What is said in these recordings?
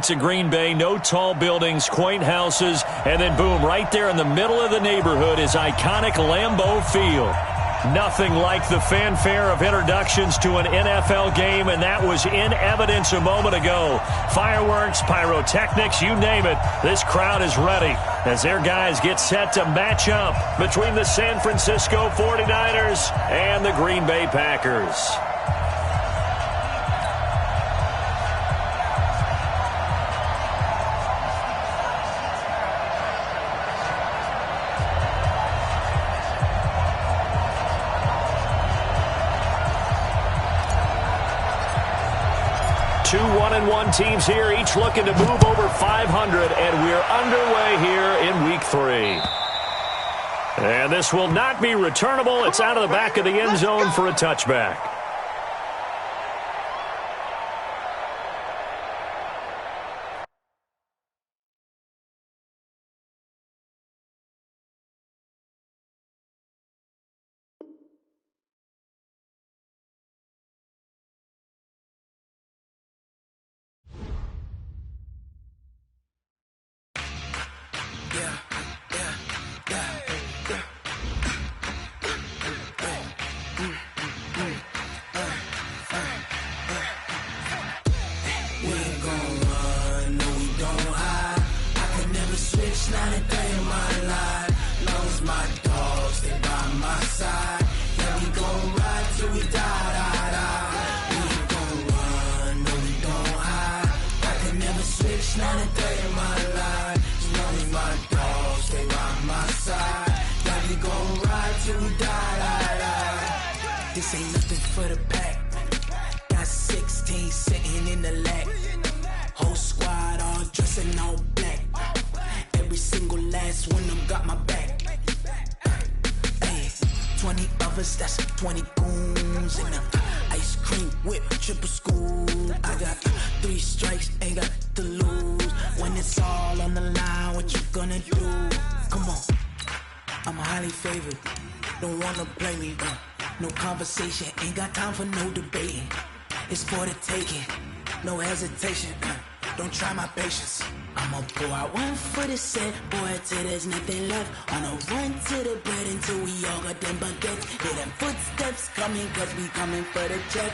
To Green Bay, no tall buildings, quaint houses, and then boom, right there in the middle of the neighborhood is iconic Lambeau Field. Nothing like the fanfare of introductions to an NFL game, and that was in evidence a moment ago. Fireworks, pyrotechnics, you name it, this crowd is ready as their guys get set to match up between the San Francisco 49ers and the Green Bay Packers. 2 1-1 teams here, each looking to move over 500, and we're underway here in Week 3. And this will not be returnable. It's out of the back of the end zone for a touchback. This ain't nothing for the pack. Got 16 sitting in the lap. Whole squad all dressed in all black. Every single last one of them got my back. Hey, 20 of us, that's 20 goons. And a ice cream whip, triple scoop. I got 3 strikes, ain't got to lose. When it's all on the line, what you gonna do? Come on, I'm highly favored. Don't wanna play me, no conversation, ain't got time for no debating. It's for the taking, no hesitation. Don't try my patience. I'ma pour out one for the set, boy, till there's nothing left. On a run to the bread until we all got them baguettes. Hear them footsteps coming, cause we coming for the check.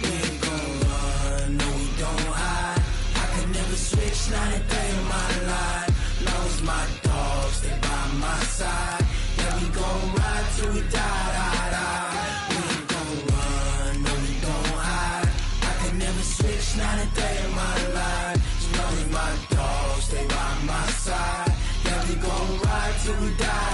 We ain't gon' run, no we don't hide. I can never switch, not a day in my life. Long as my dogs stay by my side. Yeah, we gon' ride till we die. We ain't gon' run, no we don't hide. I can never switch, not a day in my life. As long as my dogs stay by my side. Yeah, we gon' ride till we die.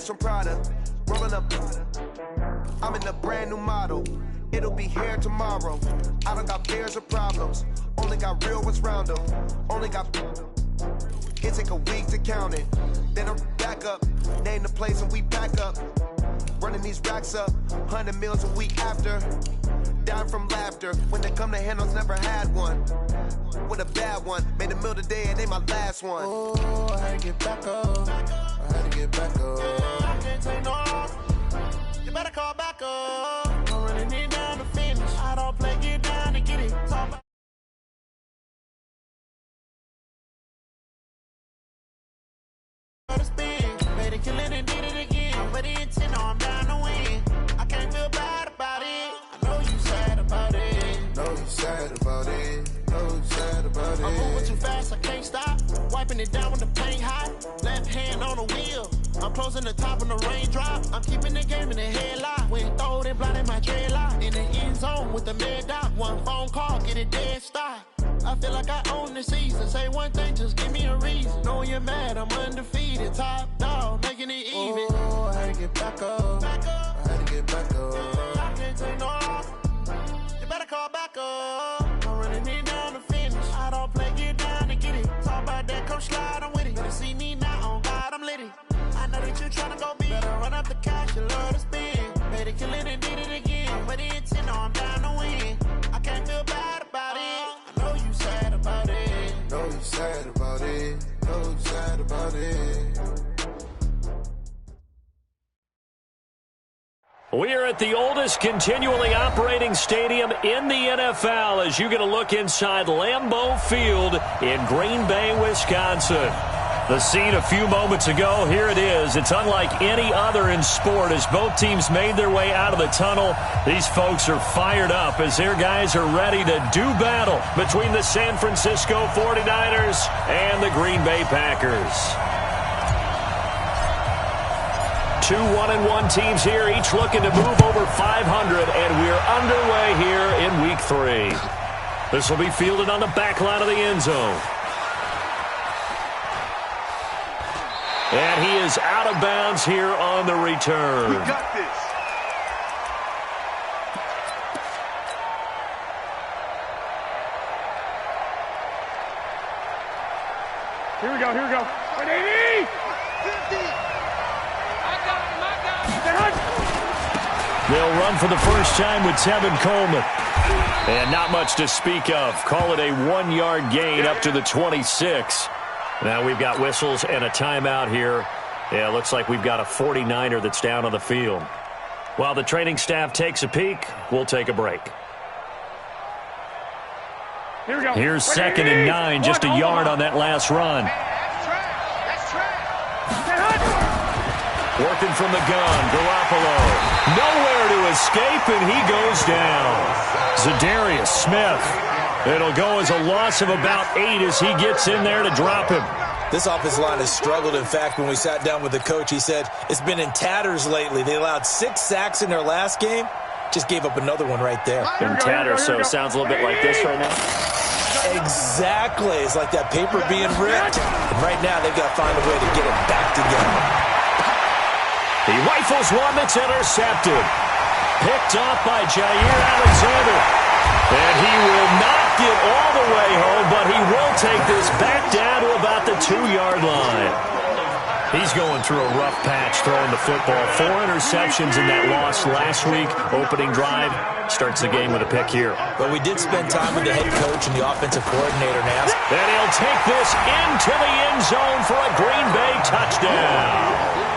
From Prada, rolling up. I'm in a brand new model. It'll be here tomorrow. I don't got fears or problems. Only got real ones round them. Only got. It take a week to count it. Then I'm back up. Name the place and we back up. Running these racks up. 100 meals a week after. Dying from laughter. When they come to handles, never had one. With a bad one. Made a meal today and they my last one. Oh, I had to get back up. I had to get back up. I can't take no loss. You better call back up. I'm running it down to finish. I don't play, get down to get it. Talk about the spin. Made it, kill it, and did it again. But the intent, no, I'm down to win. I can't feel bad about it. I know you sad about it. Know you sad about it. Know you sad about it. I'm moving too fast, I can't stop. Wipe wiping it down when the paint hot. Left hand on the wheel. I'm closing the top on the raindrop. I'm keeping the game in the headlock. When throwed and blinded my dreadlock. In the end zone with the mad dot. One phone call, get it dead stop. I feel like I own the season. Say one thing, just give me a reason. Knowing you're mad, I'm undefeated. Top dog, making it even. Oh, I had to get back up. I had to get back up. I can't take no off. You better call back up. I'm running it down to finish. I don't play, get down to get it. Talk about that, come slide, I'm with it. Better see me now, on God, I'm litty. I know that you tryna go big. Better run up the cash, you love to spin. Made it, kill it, and did it again. But the intent, no, I'm down to win. I can't feel bad about it. I know you sad about it. Know you sad about it. Know you sad about it. We are at the oldest continually operating stadium in the NFL as you get a look inside Lambeau Field in Green Bay, Wisconsin. The scene a few moments ago, here it is. It's unlike any other in sport as both teams made their way out of the tunnel. These folks are fired up as their guys are ready to do battle between the San Francisco 49ers and the Green Bay Packers. Two 1-1 teams here, each looking to move over 500, and we're underway here in Week 3. This will be fielded on the back line of the end zone. And he is out of bounds here on the return. We got this. Here we go, here we go. 180! 50! They'll run for the first time with Tevin Coleman. And not much to speak of. Call it a 1-yard gain up to the 26. Now we've got whistles and a timeout here. Yeah, it looks like we've got a 49er that's down on the field. While the training staff takes a peek, we'll take a break. Here we go. Here's 2nd and 9, just a yard on that last run. Working from the gun, Garoppolo. Nowhere to escape, and he goes down. Za'Darius Smith. It'll go as a loss of about 8 as he gets in there to drop him. This offensive line has struggled. In fact, when we sat down with the coach, he said it's been in tatters lately. They allowed 6 sacks in their last game. Just gave up another one right there. In tatters, so it sounds a little bit like this right now. Exactly. It's like that paper being ripped. And right now, they've got to find a way to get it back together. He rifles one that's intercepted. Picked off by Jair Alexander. And he will not get all the way home, but he will take this back down to about the 2-yard line. He's going through a rough patch throwing the football. 4 interceptions in that loss last week. Opening drive starts the game with a pick here. But we did spend time with the head coach and the offensive coordinator now. And he'll take this into the end zone for a Green Bay touchdown.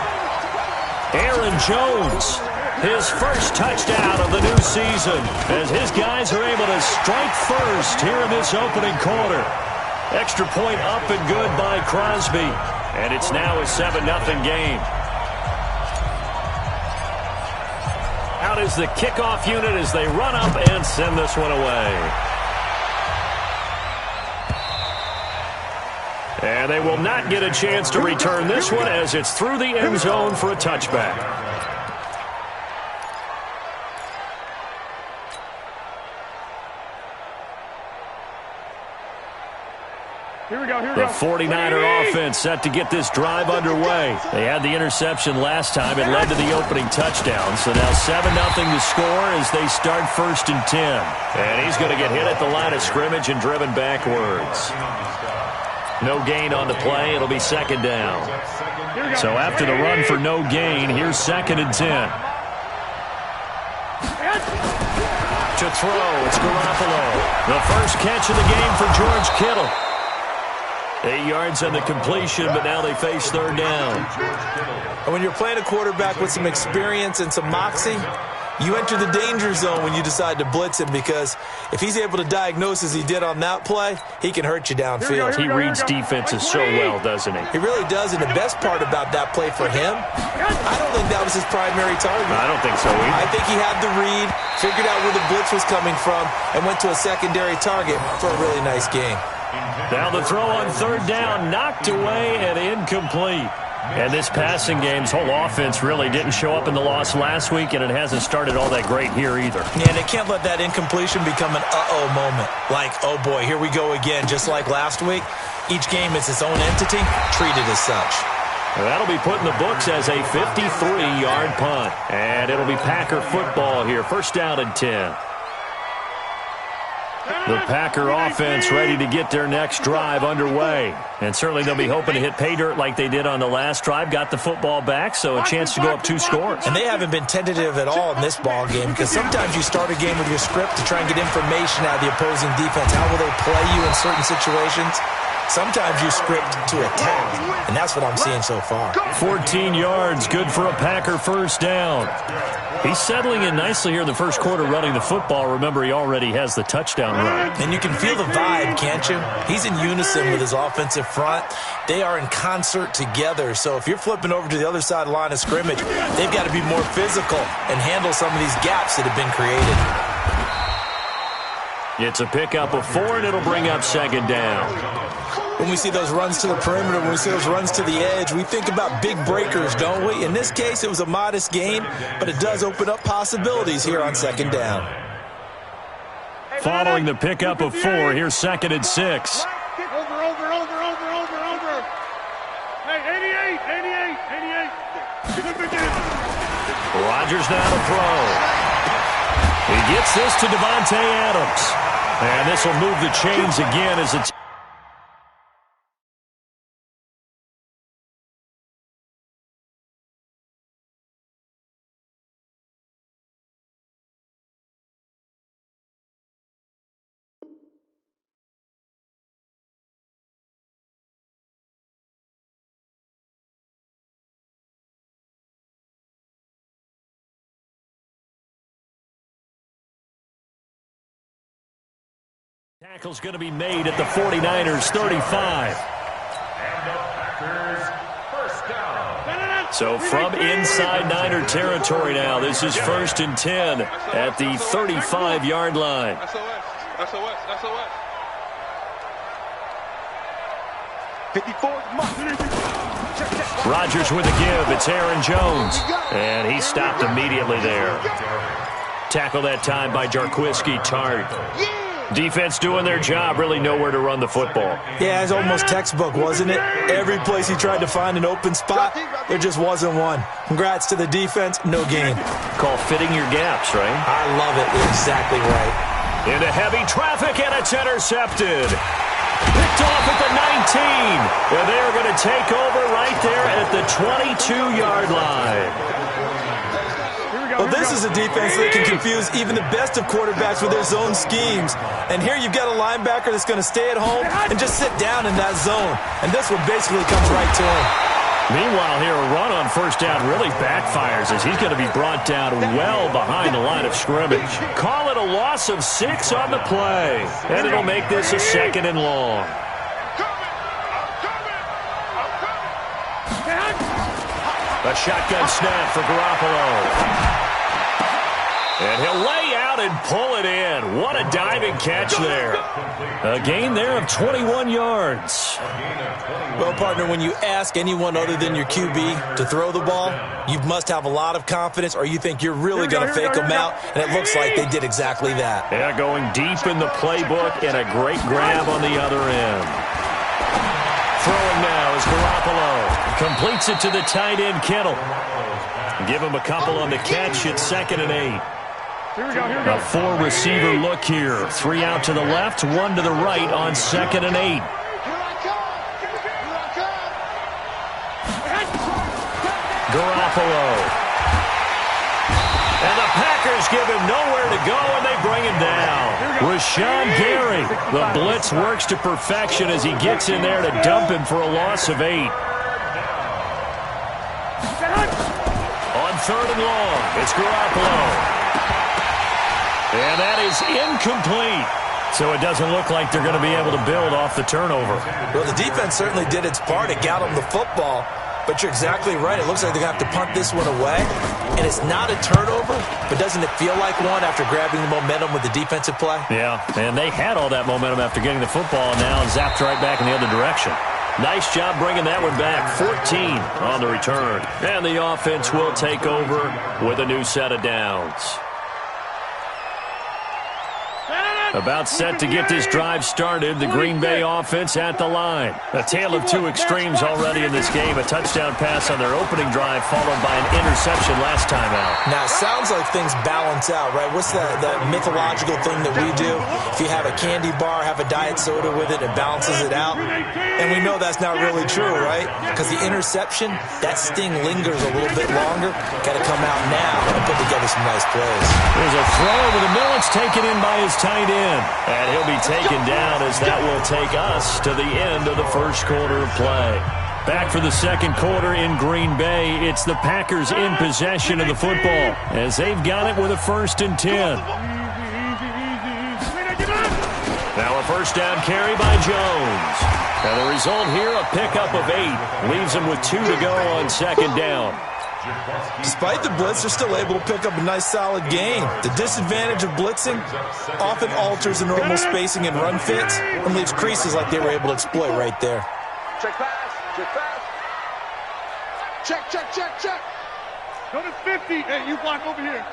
Aaron Jones, his first touchdown of the new season, as his guys are able to strike first here in this opening quarter. Extra point up and good by Crosby, and it's now a 7-0 game. Out is the kickoff unit as they run up and send this one away. And they will not get a chance to return this one as it's through the end zone for a touchback. Here we go, here we The go. 49er offense set to get this drive underway. They had the interception last time. It led to the opening touchdown. So now 7-0 to score as they start 1st and 10. And he's going to get hit at the line of scrimmage and driven backwards. No gain on the play. It'll be 2nd down. So after the run for no gain, here's 2nd and 10. To throw, it's Garoppolo. The first catch of the game for George Kittle. 8 yards on the completion, but now they face 3rd down. And when you're playing a quarterback with some experience and some moxie, you enter the danger zone when you decide to blitz him, because if he's able to diagnose as he did on that play, he can hurt you downfield. He reads defenses so well, doesn't he? He really does, and the best part about that play for him, I don't think that was his primary target. I don't think so either. I think he had the read, figured out where the blitz was coming from, and went to a secondary target for a really nice game. Now the throw on third down, knocked away and incomplete. And this passing game's whole offense really didn't show up in the loss last week, and it hasn't started all that great here either. Yeah, they can't let that incompletion become an uh-oh moment. Like, oh boy, here we go again, just like last week. Each game is its own entity, treated as such. That'll be put in the books as a 53-yard punt. And it'll be Packer football here. First down and 10. The Packer offense ready to get their next drive underway. And certainly they'll be hoping to hit pay dirt like they did on the last drive. Got the football back, so a chance to go up 2 scores. And they haven't been tentative at all in this ball game, because sometimes you start a game with your script to try and get information out of the opposing defense. How will they play you in certain situations? Sometimes you script to attack, and that's what I'm seeing so far. 14 yards, good for a Packer first down. He's settling in nicely here in the first quarter running the football. Remember, he already has the touchdown run. And you can feel the vibe, can't you? He's in unison with his offensive front. They are in concert together. So if you're flipping over to the other side of the line of scrimmage, they've got to be more physical and handle some of these gaps that have been created. It's a pickup of 4, and it'll bring up second down. When we see those runs to the perimeter, when we see those runs to the edge, we think about big breakers, don't we? In this case, it was a modest gain, but it does open up possibilities here on second down. Following the pickup of 4, here's second and 6. Over. Hey, 88. Rodgers now to throw. He gets this to Devontae Adams. And this will move the chains again as it's... Tackle's going to be made at the 49ers 35. So from inside Niner territory now, this is first and 10 at the 35-yard line. SOS. 54. Rodgers with a give. It's Aaron Jones. And he stopped immediately there. Tackle that time by Jarquiski Tart. Defense doing their job, really nowhere to run the football. Yeah, it's almost textbook, wasn't it? Every place he tried to find an open spot, there just wasn't one. Congrats to the defense, no gain. Call fitting your gaps, right? I love it. Exactly right. Into heavy traffic, and it's intercepted. Picked off at the 19. And they're going to take over right there at the 22-yard line. Well, this is a defense that can confuse even the best of quarterbacks with their zone schemes. And here you've got a linebacker that's going to stay at home and just sit down in that zone. And this one basically comes right to him. Meanwhile, here, a run on first down really backfires as he's going to be brought down well behind the line of scrimmage. Call it a loss of 6 on the play. And it'll make this a second and long. A shotgun snap for Garoppolo. And he'll lay out and pull it in. What a diving catch there. A gain there of 21 yards. Well, partner, when you ask anyone other than your QB to throw the ball, you must have a lot of confidence, or you think you're really going to fake them out, and it looks like they did exactly that. Yeah, going deep in the playbook and a great grab on the other end. Throwing now is Garoppolo. Completes it to the tight end, Kittle. Give him a couple on the catch. It's second and 8. Here we go. A 4-receiver look here. 3 out to the left, 1 to the right on second and 8. Garoppolo. And the Packers give him nowhere to go, and they bring him down. Rashawn Gary. The blitz works to perfection as he gets in there to dump him for a loss of 8. On third and long, it's Garoppolo. And that is incomplete. So it doesn't look like they're going to be able to build off the turnover. Well, the defense certainly did its part. It got them the football. But you're exactly right. It looks like they're going to have to punt this one away. And it's not a turnover, but doesn't it feel like one after grabbing the momentum with the defensive play? Yeah, and they had all that momentum after getting the football, and now zapped right back in the other direction. Nice job bringing that one back. 14 on the return. And the offense will take over with a new set of downs. About set to get this drive started. The Green Bay offense at the line. A tale of two extremes already in this game. A touchdown pass on their opening drive followed by an interception last time out. Now, it sounds like things balance out, right? What's that mythological thing that we do? If you have a candy bar, have a diet soda with it, it balances it out. And we know that's not really true, right? Because the interception, that sting lingers a little bit longer. Got to come out now and put together some nice plays. There's a throw over the middle. It's taken in by his tight end. And he'll be taken down as that will take us to the end of the first quarter of play. Back for the second quarter in Green Bay. It's the Packers in possession of the football as they've got it with a 1st and 10. Now a first down carry by Jones. And the result here, a pickup of 8. Leaves him with 2 to go on second down. Despite the blitz, they're still able to pick up a nice solid gain. The disadvantage of blitzing often alters the normal spacing and run fits and leaves creases like they were able to exploit right there. Check pass. Check pass. Check, check, check, check. Go to 50. Hey, you block over here.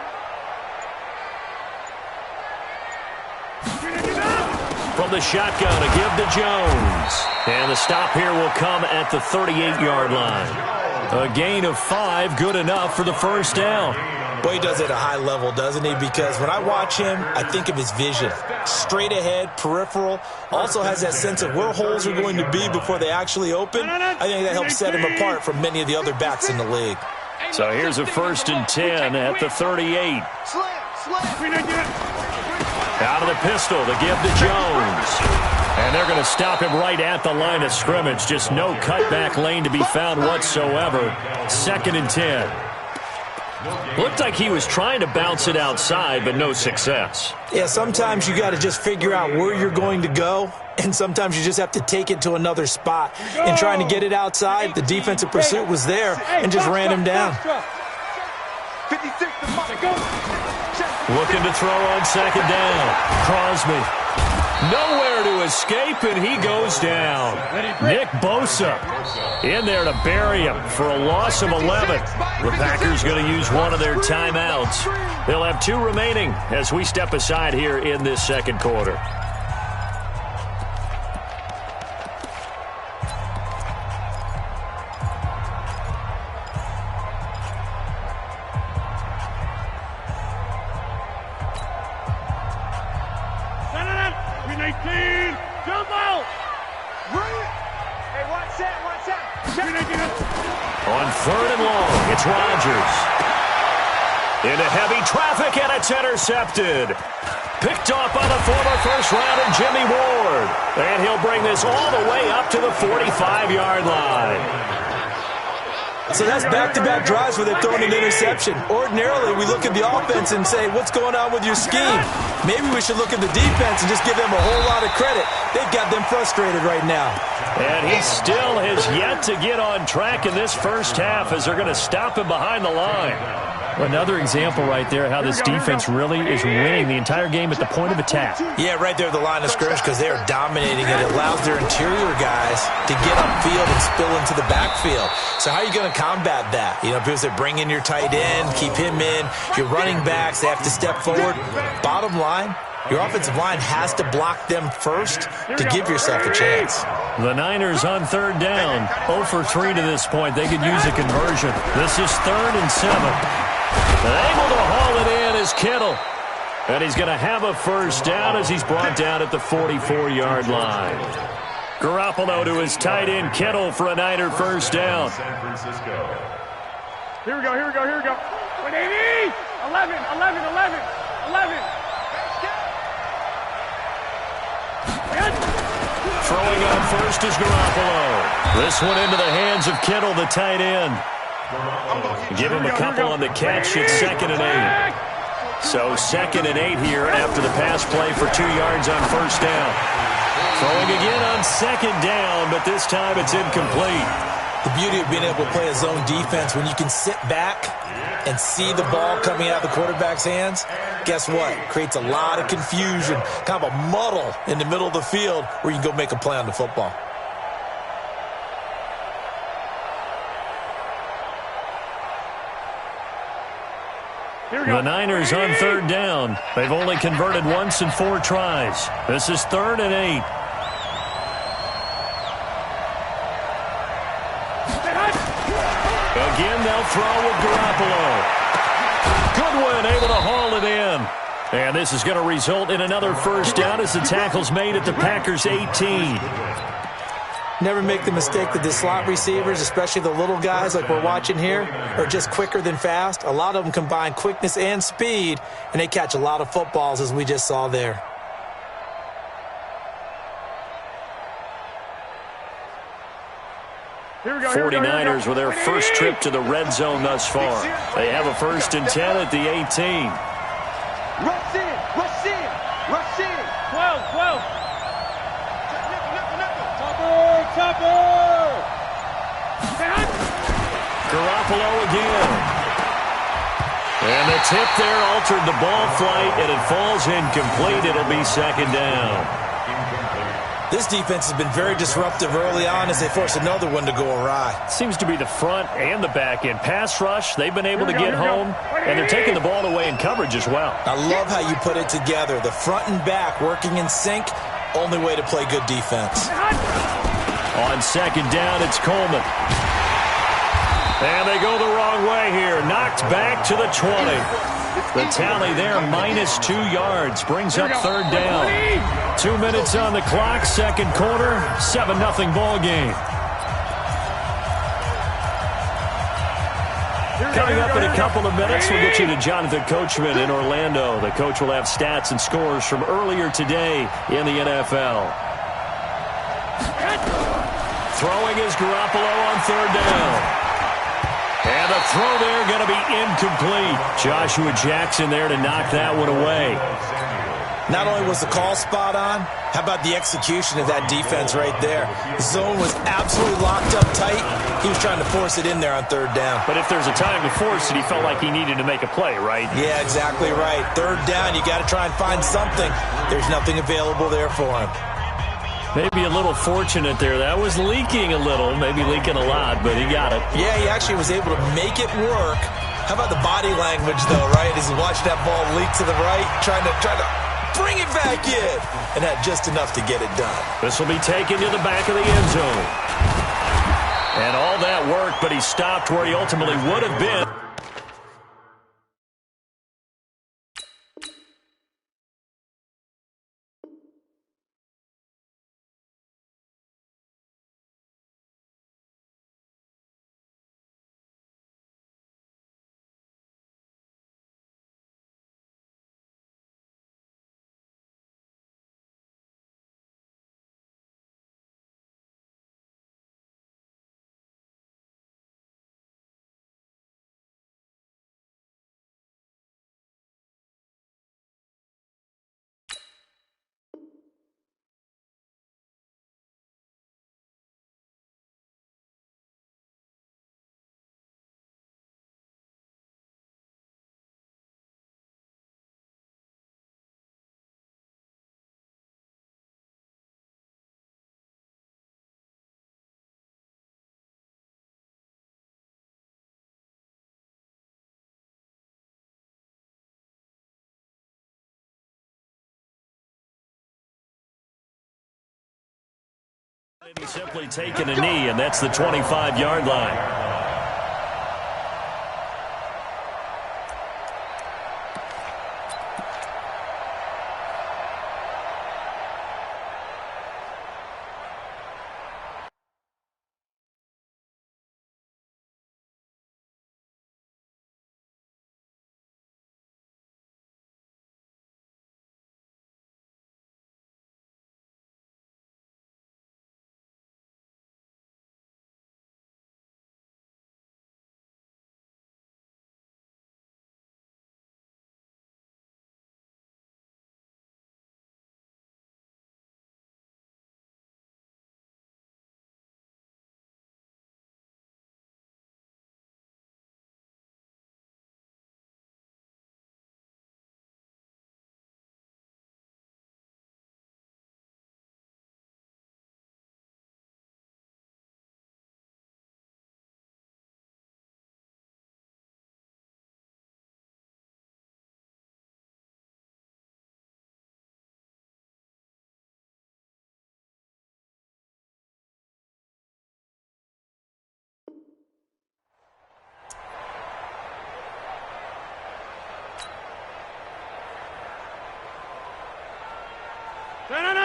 From the shotgun, a give to Jones. And the stop here will come at the 38-yard line. A gain of 5, good enough for the first down. Boy, he does it at a high level, doesn't he? Because when I watch him, I think of his vision. Straight ahead, peripheral. Also has that sense of where holes are going to be before they actually open. I think that helps set him apart from many of the other backs in the league. So here's a 1st and 10 at the 38. Out of the pistol, the give to Jones. And they're going to stop him right at the line of scrimmage. Just no cutback lane to be found whatsoever. 2nd and 10. Looked like he was trying to bounce it outside, but no success. Yeah, sometimes you got to just figure out where you're going to go, and sometimes you just have to take it to another spot. In trying to get it outside, the defensive pursuit was there and just ran him down. 56 to Mike. Looking to throw on 2nd down. Crosby. Nowhere to escape, and he goes down. Nick Bosa in there to bury him for a loss of 11. The Packers going to use one of their timeouts. They'll have 2 remaining as we step aside here in this second quarter. On 3rd and long, it's Rodgers. Into heavy traffic, and it's intercepted. Picked off by the former first-rounder Jimmy Ward. And he'll bring this all the way up to the 45-yard line. So that's back-to-back drives where they've thrown an interception. Ordinarily, we look at the offense and say, what's going on with your scheme? Maybe we should look at the defense and just give them a whole lot of credit. They've got them frustrated right now. And he still has yet to get on track in this first half as they're going to stop him behind the line. Another example right there how this defense really is winning the entire game at the point of attack. Yeah, right there at the line of scrimmage because they are dominating it. It allows their interior guys to get upfield and spill into the backfield. So how are you going to combat that? You know, people say bring in your tight end, keep him in. Your running backs, they have to step forward. Bottom line, your offensive line has to block them first to give yourself a chance. The Niners on 3rd down. 0 for 3 to this point. They could use a conversion. This is 3rd and 7. Able to haul it in is Kittle. And he's going to have a first down as he's brought down at the 44-yard line. Garoppolo to his tight end Kittle for a Niner first down. Here we go. 180. 11. Throwing on first is Garoppolo. This one into the hands of Kittle, the tight end. Give him a couple on the catch. It's 2nd and 8. So 2nd and 8 here after the pass play for 2 yards on first down. Throwing again on 2nd down, but this time it's incomplete. The beauty of being able to play a zone defense, when you can sit back and see the ball coming out of the quarterback's hands, guess what? Creates a lot of confusion, kind of a muddle in the middle of the field where you can go make a play on the football. The Niners on third down. They've only converted once in 4 tries. This is 3rd and 8. Again, they'll throw with Garoppolo. Goodwin able to haul it in. And this is going to result in another first down as the tackle's made at the Packers' 18. Never make the mistake that the slot receivers, especially the little guys like we're watching here, are just quicker than fast. A lot of them combine quickness and speed, and they catch a lot of footballs, as we just saw there. Here we go, 49ers with their first trip to the red zone thus far. They have a 1st and 10 at the 18. Rush in, rush in, rush in. 12. Chopper. Garoppolo again. And the tip there altered the ball flight, and it falls incomplete. It'll be 2nd down. This defense has been very disruptive early on as they force another one to go awry. Seems to be the front and the back end. Pass rush, they've been able to get home, and they're taking the ball away in coverage as well. I love how you put it together. The front and back working in sync, only way to play good defense. On 2nd down, it's Coleman. And they go the wrong way here. Knocked back to the 20. The tally there, -2 yards, brings up 3rd down. 2 minutes on the clock, 2nd quarter, 7-0 ball game. Coming up in a couple of minutes, we'll get you to Jonathan Coachman in Orlando. The coach will have stats and scores from earlier today in the NFL. Throwing is Garoppolo on 3rd down. And the throw there going to be incomplete. Joshua Jackson there to knock that one away. Not only was the call spot on, how about the execution of that defense right there? The zone was absolutely locked up tight. He was trying to force it in there on 3rd down. But if there's a time to force it, he felt like he needed to make a play, right? Yeah, exactly right. 3rd down, you got to try and find something. There's nothing available there for him. Maybe a little fortunate there. That was leaking a little, maybe leaking a lot, but he got it. Yeah, he actually was able to make it work. How about the body language, though, right? As he watched that ball leak to the right, trying to bring it back in, and had just enough to get it done. This will be taken to the back of the end zone. And all that worked, but he stopped where he ultimately would have been. He's simply taken a knee, and that's the 25-yard line.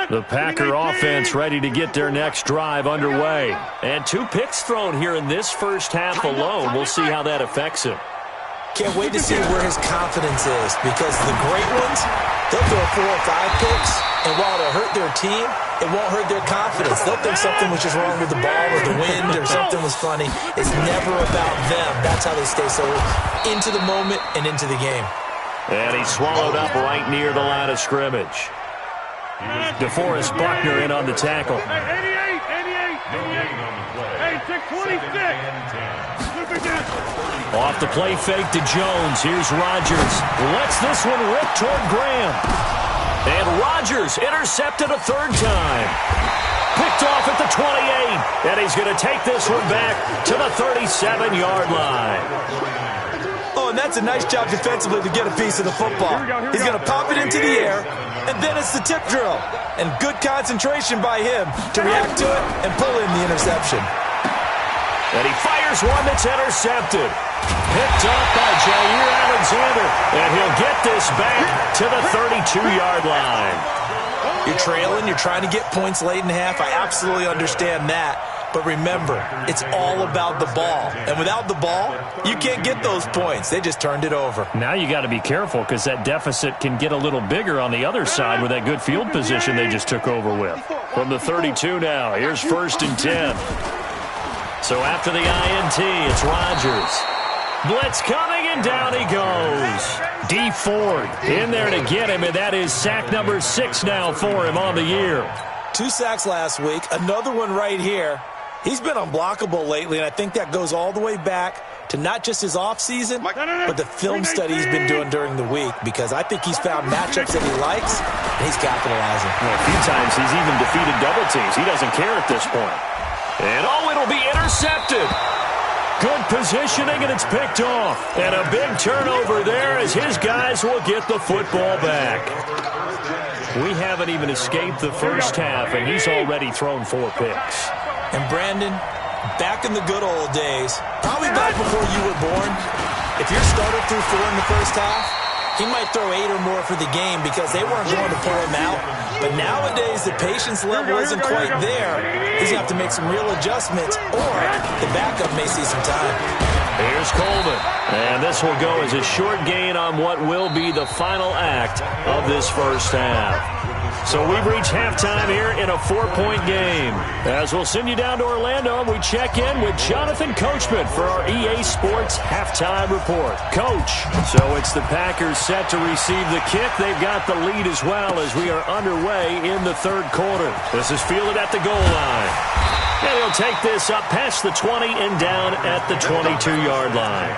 The Packer offense ready to get their next drive underway. And 2 picks thrown here in this first half alone. We'll see how that affects him. Can't wait to see where his confidence is, because the great ones, they'll throw 4 or 5 picks, and while it'll hurt their team, it won't hurt their confidence. They'll think something was just wrong with the ball or the wind or something was funny. It's never about them. That's how they stay so into the moment and into the game. And he's swallowed up right near the line of scrimmage. DeForest Buckner in on the tackle. 88. Hey, 626. Off the play fake to Jones. Here's Rodgers. Lets this one rip toward Graham. And Rodgers intercepted a 3rd time. Picked off at the 28. And he's going to take this one back to the 37-yard line. Oh, and that's a nice job defensively to get a piece of the football. He's going to pop it into the air, and then it's the tip drill. And good concentration by him to react to it and pull in the interception. And he fires one that's intercepted. Picked up by Jair Alexander. And he'll get this back to the 32-yard line. You're trailing. You're trying to get points late in the half. I absolutely understand that. But remember, it's all about the ball. And without the ball, you can't get those points. They just turned it over. Now you got to be careful, because that deficit can get a little bigger on the other side with that good field position they just took over with. From the 32 now, here's 1st and 10. So after the INT, it's Rodgers. Blitz coming, and down he goes. D Ford in there to get him, and that is sack number 6 now for him on the year. 2 sacks last week, another one right here. He's been unblockable lately, and I think that goes all the way back to not just his offseason, but the film study he's been doing during the week, because I think he's found matchups that he likes, and he's capitalizing. Well, a few times he's even defeated double teams. He doesn't care at this point. And it'll be intercepted. Good positioning, and it's picked off. And a big turnover there as his guys will get the football back. We haven't even escaped the first half, and he's already thrown 4 picks. And Brandon, back in the good old days, probably back before you were born, if your starter threw 4 in the first half, he might throw 8 or more for the game because they weren't going to pull him out. But nowadays, the patience level isn't quite there. He's going to have to make some real adjustments, or the backup may see some time. Here's Coleman. And this will go as a short gain on what will be the final act of this first half. So we've reached halftime here in a 4-point game. As we'll send you down to Orlando, we check in with Jonathan Coachman for our EA Sports Halftime Report. Coach, so it's the Packers set to receive the kick. They've got the lead as well as we are underway in the 3rd quarter. This is fielded at the goal line. And he'll take this up past the 20 and down at the 22-yard line.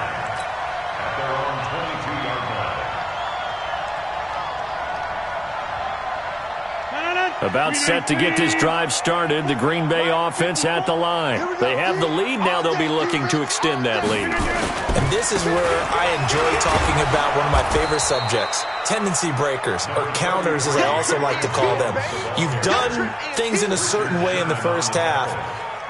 About set to get this drive started, the Green Bay offense at the line. They have the lead. Now they'll be looking to extend that lead. And this is where I enjoy talking about one of my favorite subjects, tendency breakers, or counters as I also like to call them. You've done things in a certain way in the first half,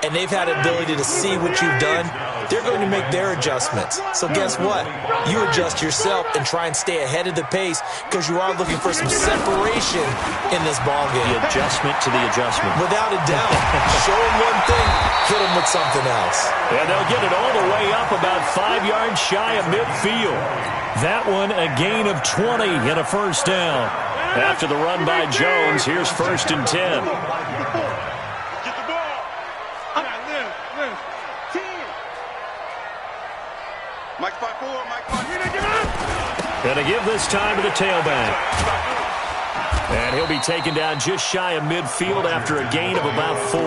and they've had the ability to see what you've done. They're going to make their adjustments. So guess what? You adjust yourself and try and stay ahead of the pace, because you are looking for some separation in this ballgame. The adjustment to the adjustment. Without a doubt. Show them one thing, hit them with something else. And they'll get it all the way up about 5 yards shy of midfield. That one a gain of 20 and a first down. After the run by Jones, here's 1st and 10. Gonna give this time to the tailback. And he'll be taken down just shy of midfield after a gain of about 4.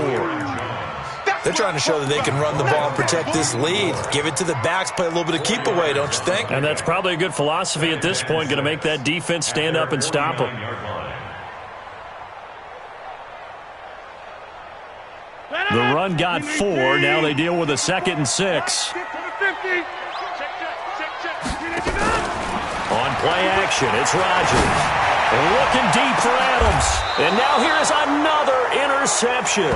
They're trying to show that they can run the ball and protect this lead. Give it to the backs, play a little bit of keep away, don't you think? And that's probably a good philosophy at this point, going to make that defense stand up and stop them. The run got 4. Now they deal with a 2nd and 6. On play action, it's Rodgers. And looking deep for Adams. And now here is another interception.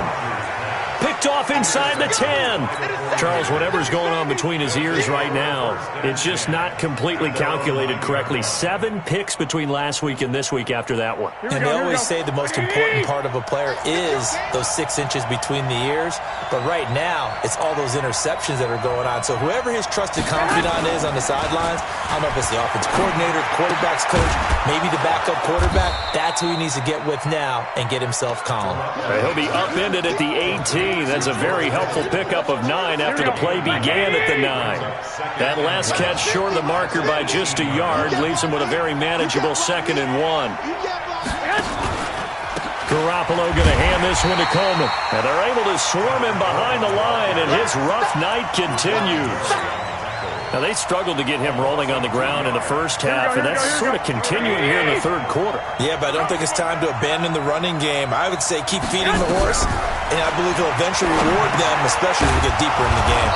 Picked picked off inside the 10. Charles, whatever's going on between his ears right now, it's just not completely calculated correctly. 7 picks between last week and this week after that one. And they always say the most important part of a player is those 6 inches between the ears. But right now, it's all those interceptions that are going on. So whoever his trusted confidant is on the sidelines, I don't know if it's the offense coordinator, quarterback's coach, maybe the backup quarterback, that's who he needs to get with now and get himself calm. He'll be upended at the 18. That's a very helpful pickup of 9 after the play began at the 9. That last catch short of the marker by just a yard leaves him with a very manageable 2nd and 1. Garoppolo going to hand this one to Coleman. And they're able to swarm him behind the line, and his rough night continues. Now, they struggled to get him rolling on the ground in the first half, and that's sort of continuing here in the third quarter. Yeah, but I don't think it's time to abandon the running game. I would say keep feeding the horse, and I believe he'll eventually reward them, especially as we get deeper in the game.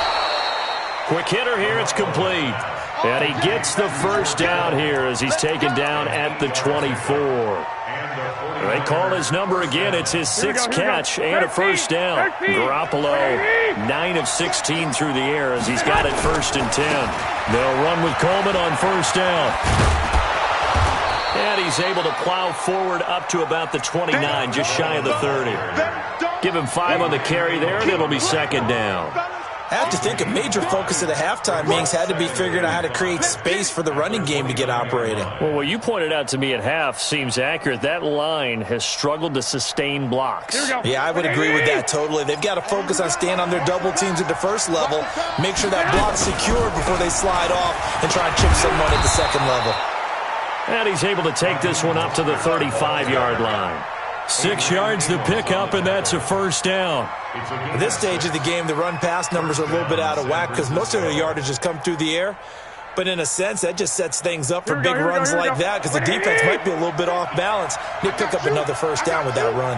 Quick hitter here, it's complete. And he gets the first down here as he's taken down at the 24. They call his number again. It's his 6th catch and a first down. Garoppolo, 9 of 16 through the air as he's got it 1st and 10. They'll run with Coleman on first down. And he's able to plow forward up to about the 29, just shy of the 30. Give him 5 on the carry there, and it'll be 2nd down. I have to think a major focus of the halftime meetings had to be figuring out how to create space for the running game to get operating. Well, what you pointed out to me at half seems accurate. That line has struggled to sustain blocks. Yeah, I would agree with that totally. They've got to focus on staying on their double teams at the first level, make sure that block's secured before they slide off and try and chip someone at the second level. And he's able to take this one up to the 35-yard line. 6 yards to pick up, and that's a first down. At this stage of the game, the run-pass numbers are a little bit out of whack because most of their yardage has come through the air. But in a sense, that just sets things up for big runs like that because the defense might be a little bit off balance. They pick up another first down with that run.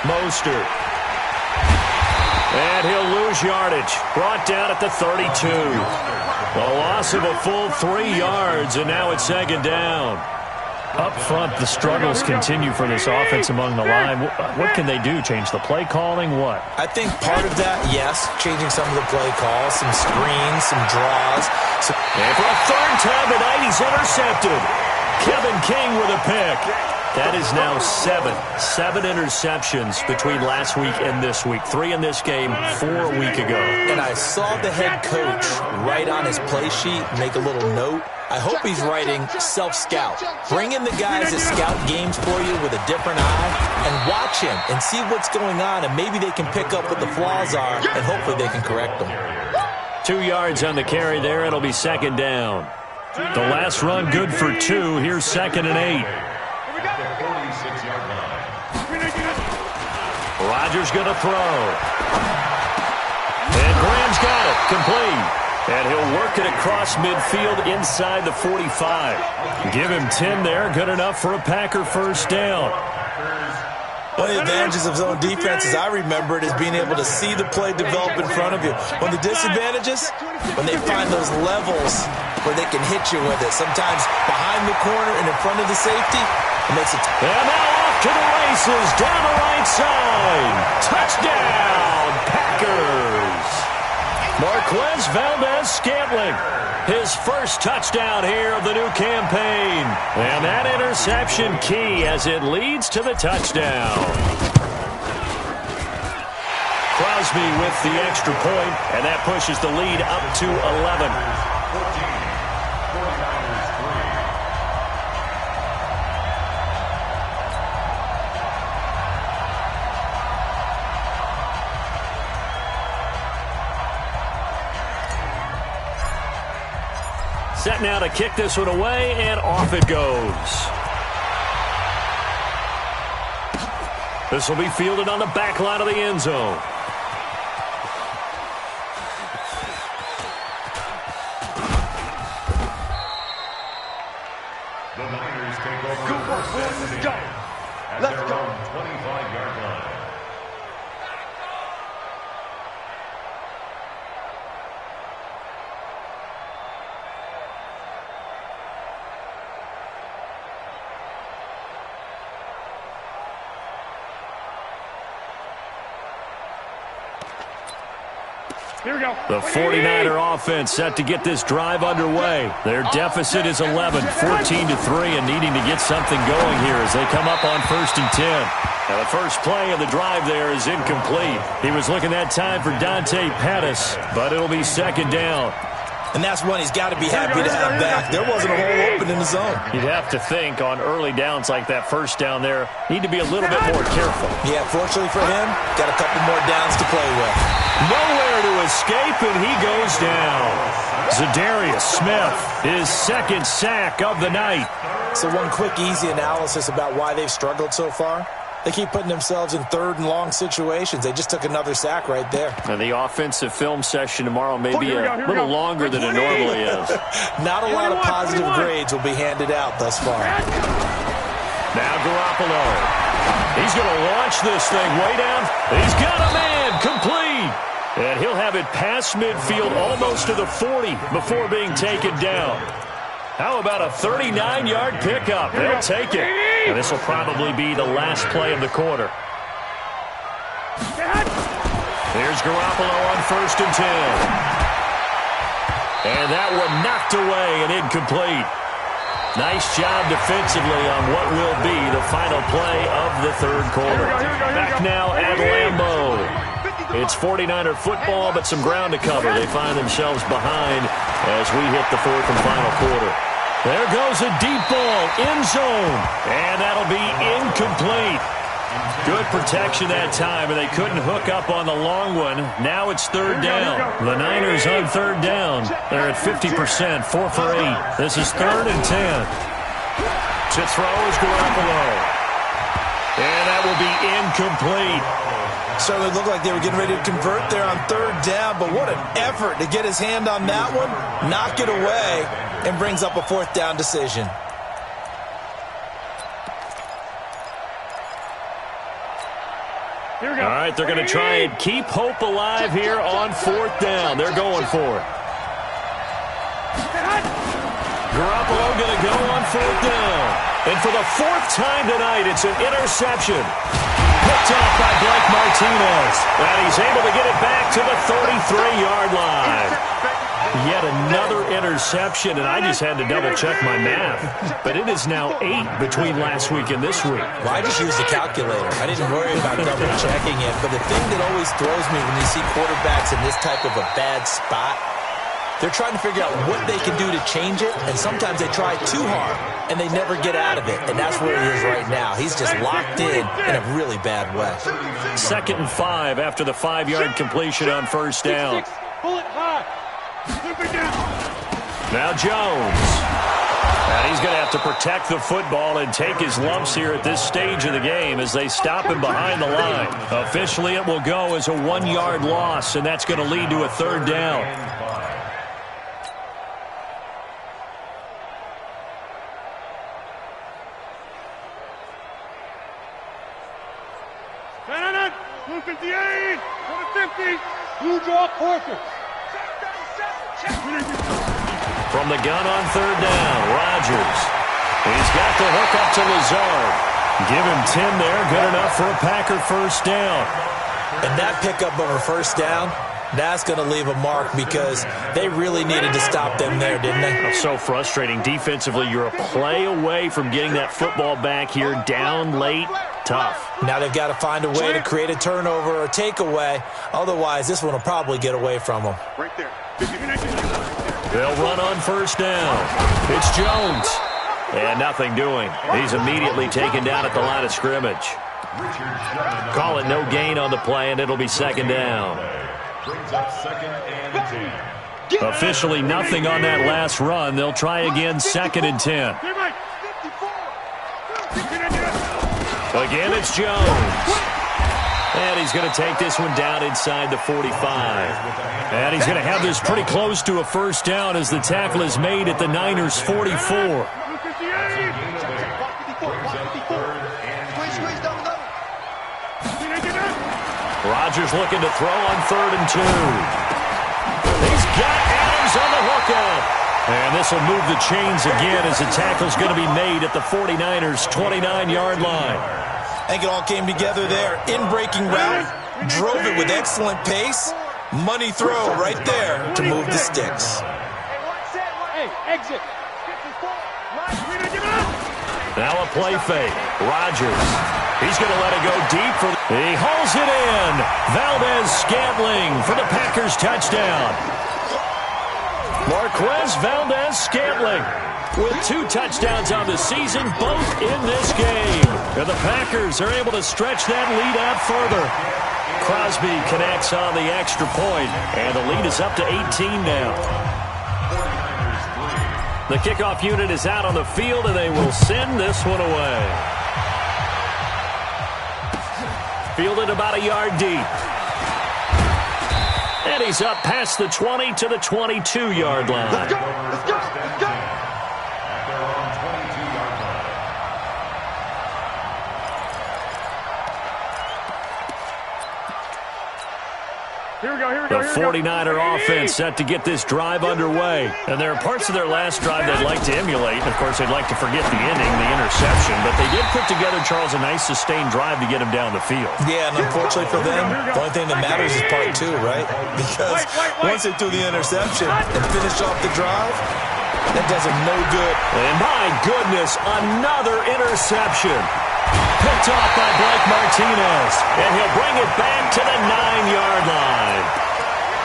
Mostert. And he'll lose yardage. Brought down at the 32. A loss of a full 3 yards, and now it's 2nd down. Up front, the struggles continue for this offense among the line. What can they do? Change the play calling? What? I think part of that, yes, changing some of the play calls, some screens, some draws. And for a 3rd time tonight, he's intercepted. Kevin King with a pick. That is now 7 interceptions between last week and this week. 3 in this game, 4 a week ago. And I saw the head coach write on his play sheet, make a little note. I hope he's writing self-scout. Bring in the guys that scout games for you with a different eye and watch him and see what's going on, and maybe they can pick up what the flaws are, and hopefully they can correct them. 2 yards on the carry there. It'll be 2nd down. The last run good for 2. Here's 2nd and 8. Rodgers going to throw. And Graham's got it. Complete. And he'll work it across midfield inside the 45. Give him 10 there. Good enough for a Packer first down. One of the advantages of zone defense, as I remember it, is being able to see the play develop in front of you. One of the disadvantages, when they find those levels where they can hit you with it, sometimes behind the corner and in front of the safety, it makes it. And now off to the races, down the right side. Touchdown, Packers. Marquez Valdez-Scantling, his first touchdown here of the new campaign. And that interception key as it leads to the touchdown. Crosby with the extra point, and that pushes the lead up to 11. Set now to kick this one away, and off it goes. This will be fielded on the back line of the end zone. The Niners take over. Good work, let's go. Let's go. 25-yard line. Here we go. The 49er offense set to get this drive underway. Their deficit is 11, 14-3, and needing to get something going here as they come up on 1st and 10. Now the first play of the drive there is incomplete. He was looking that time for Dante Pettis, but it'll be 2nd down. And that's one he's got to be happy to have back. There wasn't a hole open in the zone. You'd have to think on early downs like that first down there, need to be a little bit more careful. Yeah, fortunately for him, got a couple more downs to play with. Nowhere to escape, and he goes down. Zadarius Smith, his 2nd sack of the night. So one quick, easy analysis about why they've struggled so far. They keep putting themselves in 3rd and long situations. They just took another sack right there. And the offensive film session tomorrow may be a little longer than it normally is. Not a lot of positive grades will be handed out thus far. Now Garoppolo. He's going to launch this thing way down. He's got a man complete. And he'll have it past midfield almost to the 40 before being taken down. How about a 39-yard pickup? They'll take it. And this will probably be the last play of the quarter. Here's Garoppolo on 1st and 10. And that one knocked away and incomplete. Nice job defensively on what will be the final play of the 3rd quarter. Back now at Lambeau. It's 49er football, but some ground to cover. They find themselves behind as we hit the 4th and final quarter. There goes a deep ball, end zone, and that'll be incomplete. Good protection that time, and they couldn't hook up on the long one. Now it's 3rd down. The Niners on 3rd down. They're at 50%, 4 for 8. This is 3rd and 10. To throw is Garoppolo. And that will be incomplete. Certainly looked like they were getting ready to convert there on 3rd down, but what an effort to get his hand on that one, knock it away, and brings up a 4th down decision. All right, they're going to try and keep hope alive here on 4th down. They're going for it. Garoppolo going to go on 4th down. And for the 4th time tonight, it's an interception. Picked off by Blake Martinez. And he's able to get it back to the 33-yard line. Yet another interception, and I just had to double-check my math. But it is now 8 between last week and this week. Well, I just used the calculator. I didn't worry about double-checking it. But the thing that always throws me when you see quarterbacks in this type of a bad spot, they're trying to figure out what they can do to change it, and sometimes they try too hard, and they never get out of it, and that's where he is right now. He's just locked in a really bad way. 2nd and 5 after the 5-yard completion on 1st down. Now Jones. And he's going to have to protect the football and take his lumps here at this stage of the game as they stop him behind the line. Officially, it will go as a 1-yard loss, and that's going to lead to a 3rd down. Blue 58, number 50, blue draw quarter. From the gun on 3rd down, Rodgers. He's got the hook up to Lazard. Give him 10 there, good enough for a Packer 1st down. And that pickup of a 1st down, that's going to leave a mark because they really needed to stop them there, didn't they? So frustrating. Defensively, you're a play away from getting that football back here down late. Tough. Now they've got to find a way to create a turnover or takeaway. Otherwise, this one will probably get away from them. Right there. They'll run on 1st down. It's Jones. And nothing doing. He's immediately taken down at the line of scrimmage. Call it no gain on the play, and it'll be 2nd down. Brings up 2nd and 10. Officially nothing on that last run. They'll try again, 2nd and 10. Again, it's Jones. And he's going to take this one down inside the 45. And he's going to have this pretty close to a 1st down as the tackle is made at the Niners' 44. Rodgers looking to throw on 3rd and 2. He's got Adams on the hookup. And this will move the chains again as the tackle's going to be made at the 49ers' 29-yard line. I think it all came together there. In-breaking route, drove it with excellent pace, Money throw right there to move the sticks. Hey, exit. Now a play fake. Rodgers. He's going to let it go deep. He hauls it in. Valdez-Scantling for the Packers touchdown. Marquez Valdez-Scantling with 2 touchdowns on the season, both in this game. And the Packers are able to stretch that lead out further. Crosby connects on the extra point, and the lead is up to 18 now. The kickoff unit is out on the field, and they will send this one away. Fielded about a yard deep. And he's up past the 20 to the 22-yard line. Let's go, let's go, let's go. At their own 22-yard line. Here we go, here we go, The here we go. 49er offense set to get this drive underway. And there are parts of their last drive they'd like to emulate. And, of course, they'd like to forget the inning, the interception. But they did put together, Charles, a nice sustained drive to get him down the field. Yeah, and unfortunately for them, the only thing that matters is part 2, right? Because once they threw the interception and finished off the drive, that does them no good. And, my goodness, another interception. Picked off by Blake Martinez. And he'll bring it back to the 9-yard line.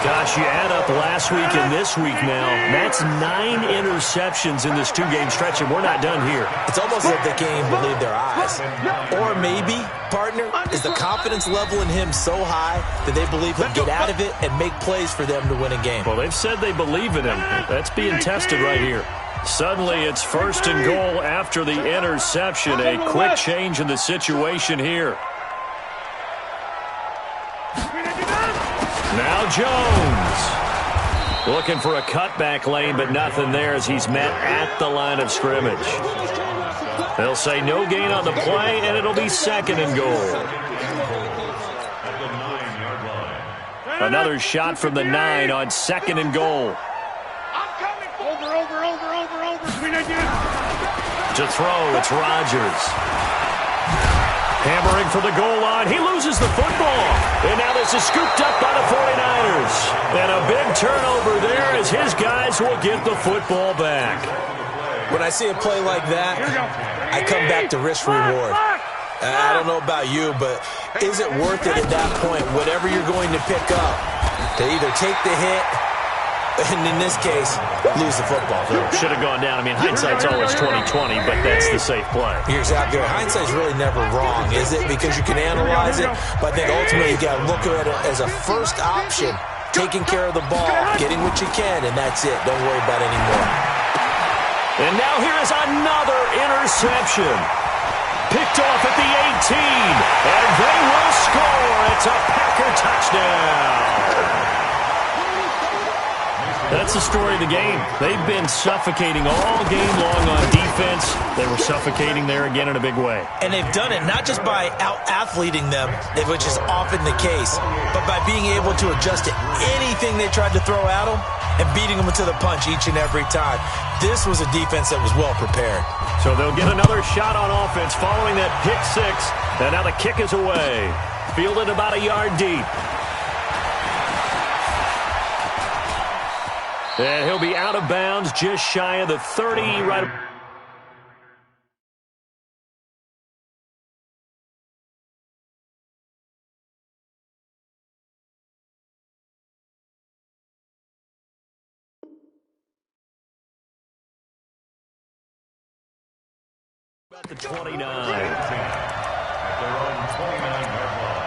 Gosh, you add up last week and this week now. That's 9 interceptions in this 2-game stretch, and we're not done here. It's almost like they can't even believe their eyes. Or maybe, partner, is the confidence level in him so high that they believe he'll get out of it and make plays for them to win a game. Well, they've said they believe in him. That's being tested right here. Suddenly, it's 1st and goal after the interception. A quick change in the situation here. Now Jones. Looking for a cutback lane, but nothing there as he's met at the line of scrimmage. They'll say no gain on the play, and it'll be 2nd and goal. At the 9-yard line. Another shot from the 9 on 2nd and goal. To throw, it's Rodgers. Hammering for the goal line. He loses the football. And now this is scooped up by the 49ers. And a big turnover there as his guys will get the football back. When I see a play like that, I come back to risk-reward. I don't know about you, but is it worth it at that point, whatever you're going to pick up, to either take the hit, and in this case, lose the football? Should have gone down. I mean, hindsight's always 20/20, but that's the safe play. You're exactly right. Hindsight's really never wrong, is it? Because you can analyze it, but I think ultimately you got to look at it as a first option, taking care of the ball, getting what you can, and that's it. Don't worry about it anymore. And now here is another interception. Picked off at the 18, and they will score. It's a Packer touchdown. That's the story of the game. They've been suffocating all game long on defense. They were suffocating there again in a big way. And they've done it not just by out-athleting them, which is often the case, but by being able to adjust to anything they tried to throw at them and beating them to the punch each and every time. This was a defense that was well prepared. So they'll get another shot on offense following that pick 6. And now the kick is away. Fielded about a yard deep. And he'll be out of bounds just shy of the 30. Right. About the 29. At their own 29-yard line.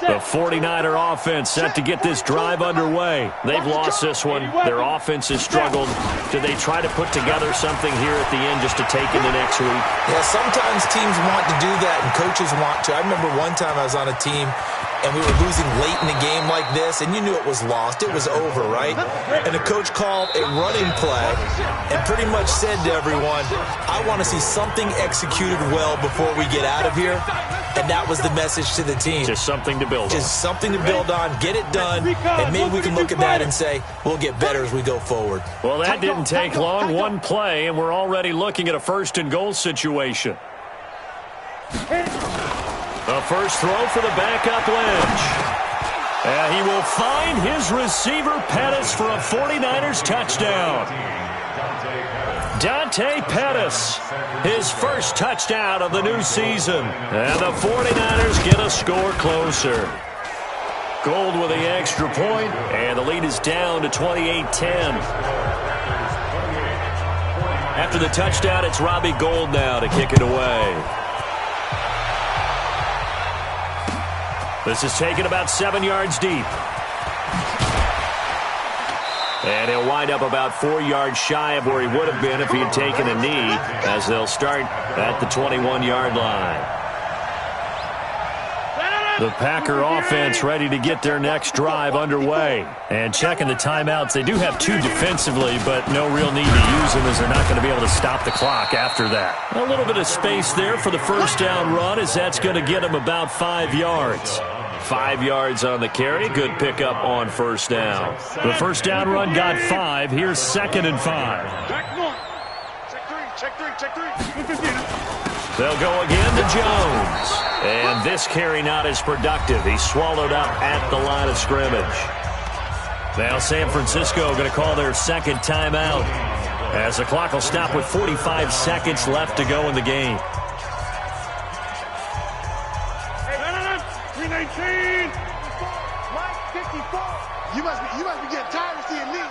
The 49er offense set to get this drive underway. They've lost this one. Their offense has struggled. Do they try to put together something here at the end just to take into next week? Yeah, sometimes teams want to do that and coaches want to. I remember one time I was on a team and we were losing late in the game like this, and you knew it was lost. It was over, right? And the coach called a running play and pretty much said to everyone, I want to see something executed well before we get out of here. And that was the message to the team. Just something to build on. Just something to build on, get it done, and maybe we can look at that and say, we'll get better as we go forward. Well, that didn't take long. One play, and we're already looking at a 1st and goal situation. The first throw for the backup Lynch. And he will find his receiver Pettis for a 49ers touchdown. Dante Pettis, his first touchdown of the new season. And the 49ers get a score closer. Gold with the extra point, and the lead is down to 28-10. After the touchdown, it's Robbie Gould now to kick it away. This is taken about 7 yards deep. And he'll wind up about 4 yards shy of where he would have been if he had taken a knee, as they'll start at the 21-yard line. The Packer offense ready to get their next drive underway. And checking the timeouts, they do have 2 defensively, but no real need to use them as they're not going to be able to stop the clock after that. A little bit of space there for the first down run, as that's going to get them about 5 yards. 5 yards on the carry. Good pickup on first down. The first down run got 5. Here's 2nd and 5. Check three. They'll go again to Jones. And this carry not as productive. He's swallowed up at the line of scrimmage. Now San Francisco going to call their second timeout, as the clock will stop with 45 seconds left to go in the game. 319. Mike 54. You must be getting tired of seeing me.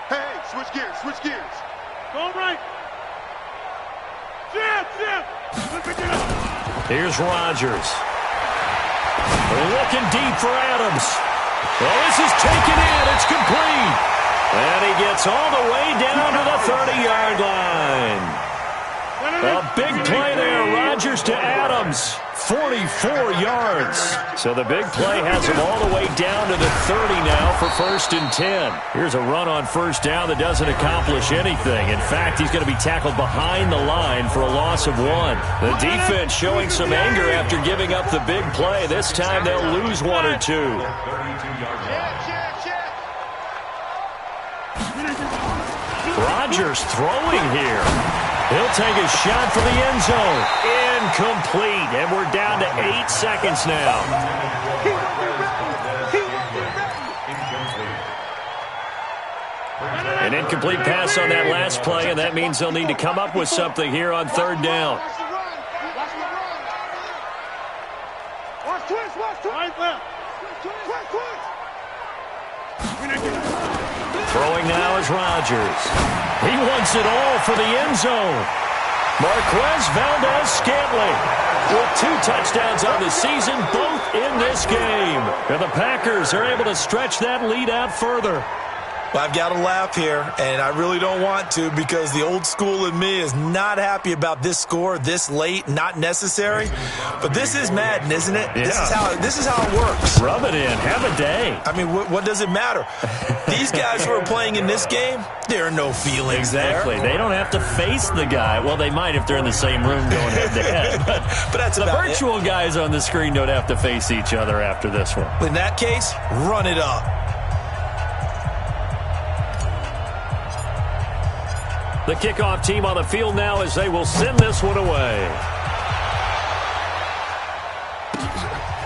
Hey, switch gears. Go right. Jim. Here's Rodgers. Looking deep for Adams. Well, this is taken in. It's complete. And he gets all the way down to the 30-yard line. A big play there. Rodgers to Adams. 44 yards. So the big play has him all the way down to the 30 now for 1st and 10. Here's a run on first down that doesn't accomplish anything. In fact, he's going to be tackled behind the line for a loss of 1. The defense showing some anger after giving up the big play. This time they'll lose 1 or 2. Rodgers throwing here. He'll take a shot for the end zone. Incomplete. And we're down to 8 seconds now. An incomplete pass on that last play, and that means they'll need to come up with something here on 3rd down. Throwing now is Rodgers. He wants it all for the end zone. Marquez Valdez-Scantling with 2 touchdowns on the season, both in this game. And the Packers are able to stretch that lead out further. Well, I've got to laugh here, and I really don't want to, because the old school in me is not happy about this score this late, not necessary. But this is Madden, isn't it? Yeah. This is how it works. Rub it in. Have a day. I mean, what does it matter? These guys who are playing in this game, there are no feelings exactly. there. They don't have to face the guy. Well, they might if they're in the same room going head-to-head. But that's the virtual guys on the screen don't have to face each other after this one. In that case, run it up. The kickoff team on the field now as they will send this one away.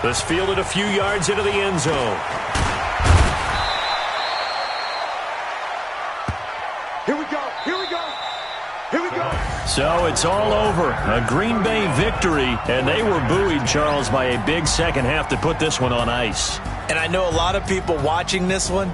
This fielded a few yards into the end zone. Here we go. So it's all over. A Green Bay victory, and they were buoyed, Charles, by a big second half to put this one on ice. And I know a lot of people watching this one